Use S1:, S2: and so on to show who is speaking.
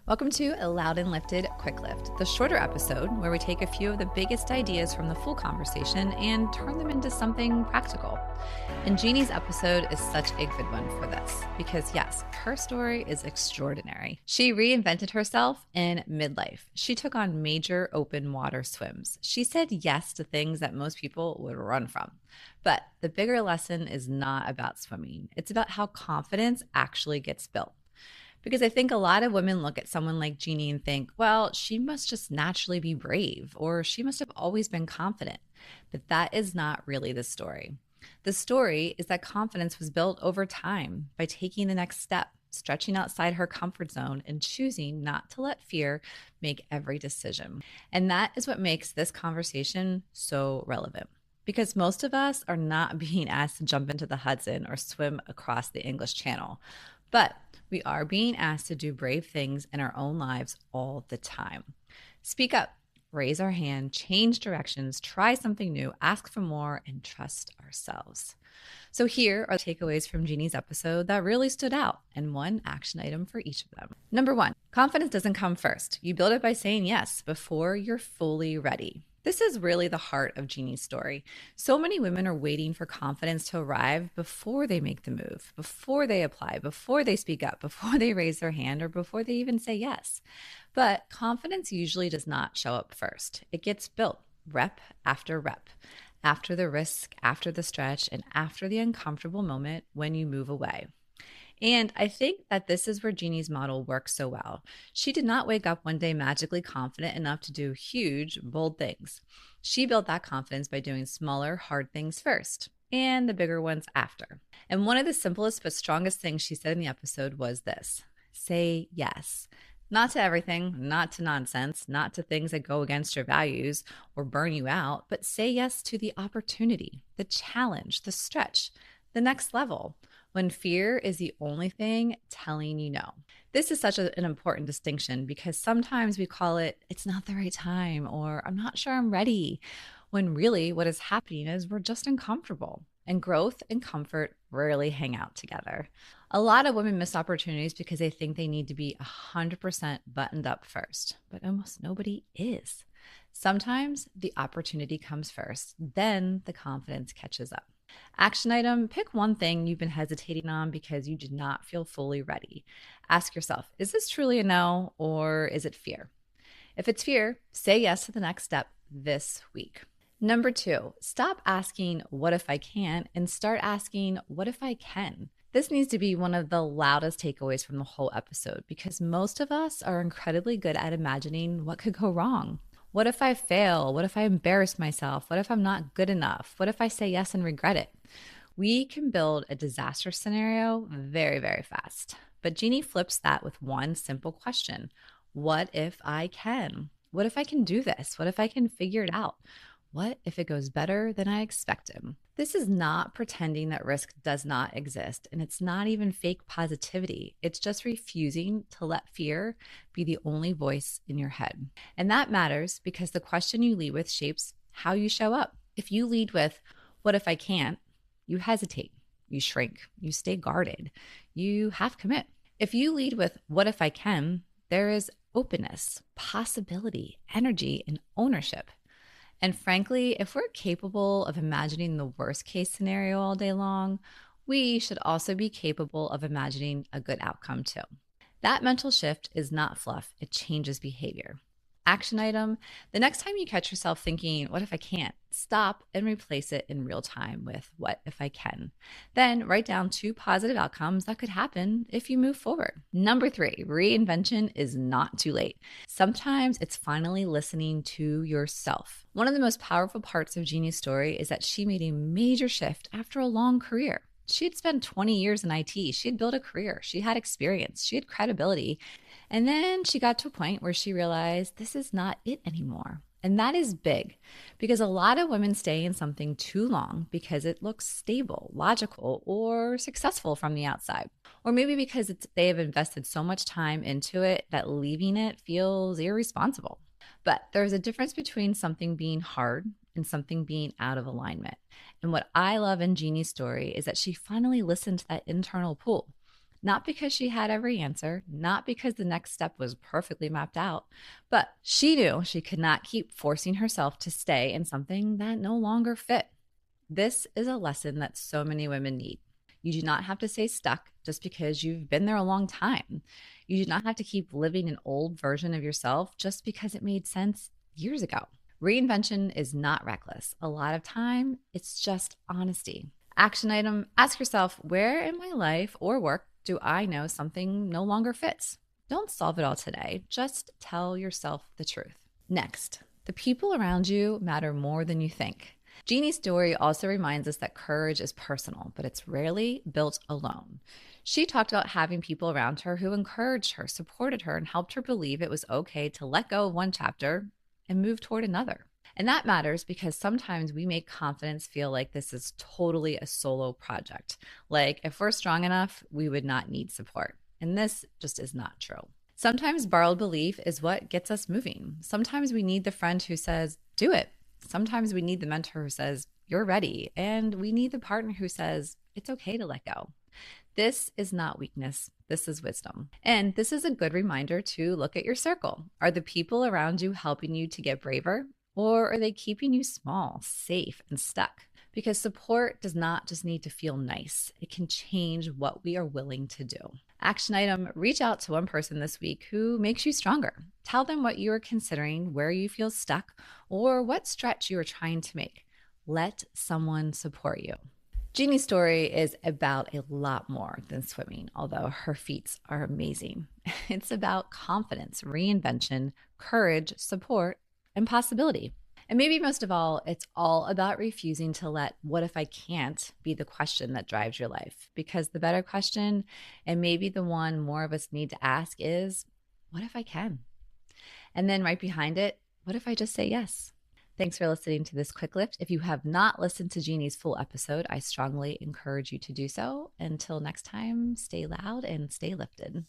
S1: Welcome to A Loud and Lifted Quick Lift, the shorter episode where we take a few of the biggest ideas from the full conversation and turn them into something practical. And Jeannie's episode is such a good one for this because, yes, her story is extraordinary. She reinvented herself in midlife. She took on major open water swims. She said yes to things that most people would run from. But the bigger lesson is not about swimming. It's about how confidence actually gets built. Because I think a lot of women look at someone like Jeannie and think, well, she must just naturally be brave, or she must have always been confident. But that is not really the story. The story is that confidence was built over time by taking the next step, stretching outside her comfort zone, and choosing not to let fear make every decision. And that is what makes this conversation so relevant. Because most of us are not being asked to jump into the Hudson or swim across the English Channel. But we are being asked to do brave things in our own lives all the time. Speak up, raise our hand, change directions, try something new, ask for more, and trust ourselves. So here are the takeaways from Jeannie's episode that really stood out, and one action item for each of them. Number 1, confidence doesn't come first. You build it by saying yes before you're fully ready. This is really the heart of Jeannie's story. So many women are waiting for confidence to arrive before they make the move, before they apply, before they speak up, before they raise their hand, or before they even say yes. But confidence usually does not show up first. It gets built rep after rep, after the risk, after the stretch, and after the uncomfortable moment when you move away. And I think that this is where Jeannie's model works so well. She did not wake up one day magically confident enough to do huge, bold things. She built that confidence by doing smaller, hard things first, and the bigger ones after. And one of the simplest but strongest things she said in the episode was this: say yes. Not to everything, not to nonsense, not to things that go against your values or burn you out, but say yes to the opportunity, the challenge, the stretch, the next level, when fear is the only thing telling you no. This is such an important distinction because sometimes we call it, it's not the right time, or I'm not sure I'm ready, when really what is happening is we're just uncomfortable. And growth and comfort rarely hang out together. A lot of women miss opportunities because they think they need to be 100% buttoned up first, but almost nobody is. Sometimes the opportunity comes first, then the confidence catches up. Action item: pick one thing you've been hesitating on because you did not feel fully ready. Ask yourself, is this truly a no, or is it fear? If it's fear, say yes to the next step this week. Number 2, stop asking, what if I can, and start asking, what if I can? This needs to be one of the loudest takeaways from the whole episode because most of us are incredibly good at imagining what could go wrong. What if I fail? What if I embarrass myself? What if I'm not good enough? What if I say yes and regret it? We can build a disaster scenario very, very fast. But Jeannie flips that with one simple question: what if I can? What if I can do this? What if I can figure it out? What if it goes better than I expected? This is not pretending that risk does not exist, and it's not even fake positivity. It's just refusing to let fear be the only voice in your head. And that matters because the question you lead with shapes how you show up. If you lead with, what if I can't? You hesitate, you shrink, you stay guarded, you half commit. If you lead with, what if I can? There is openness, possibility, energy, and ownership. And frankly, if we're capable of imagining the worst case scenario all day long, we should also be capable of imagining a good outcome too. That mental shift is not fluff, it changes behavior. Action item: the next time you catch yourself thinking, what if I can't? Stop and replace it in real time with, what if I can? Then write down 2 positive outcomes that could happen if you move forward. Number 3, reinvention is not too late. Sometimes it's finally listening to yourself. One of the most powerful parts of Jeannie's story is that she made a major shift after a long career. She had spent 20 years in IT. She had built a career. She had experience. She had credibility. And then she got to a point where she realized this is not it anymore. And that is big because a lot of women stay in something too long because it looks stable, logical, or successful from the outside. Or maybe because they have invested so much time into it that leaving it feels irresponsible. But there's a difference between something being hard and something being out of alignment. And what I love in Jeannie's story is that she finally listened to that internal pull. Not because she had every answer, not because the next step was perfectly mapped out, but she knew she could not keep forcing herself to stay in something that no longer fit. This is a lesson that so many women need. You do not have to stay stuck just because you've been there a long time. You do not have to keep living an old version of yourself just because it made sense years ago. Reinvention is not reckless. A lot of time, it's just honesty. Action item: ask yourself, where in my life or work do I know something no longer fits? Don't solve it all today. Just tell yourself the truth. Next, the people around you matter more than you think. Jeannie's story also reminds us that courage is personal, but it's rarely built alone. She talked about having people around her who encouraged her, supported her, and helped her believe it was okay to let go of one chapter and move toward another. And that matters because sometimes we make confidence feel like this is totally a solo project. Like if we're strong enough, we would not need support. And this just is not true. Sometimes borrowed belief is what gets us moving. Sometimes we need the friend who says, do it. Sometimes we need the mentor who says, you're ready. And we need the partner who says, it's okay to let go. This is not weakness. This is wisdom. And this is a good reminder to look at your circle. Are the people around you helping you to get braver? Or are they keeping you small, safe, and stuck? Because support does not just need to feel nice. It can change what we are willing to do. Action item: reach out to one person this week who makes you stronger. Tell them what you are considering, where you feel stuck, or what stretch you are trying to make. Let someone support you. Jeannie's story is about a lot more than swimming, although her feats are amazing. It's about confidence, reinvention, courage, support, and possibility. And maybe most of all, it's all about refusing to let "what if I can't" be the question that drives your life. Because the better question, and maybe the one more of us need to ask, is what if I can? And then right behind it, what if I just say yes? Thanks for listening to this quick lift. If you have not listened to Jeannie's full episode, I strongly encourage you to do so. Until next time, stay loud and stay lifted.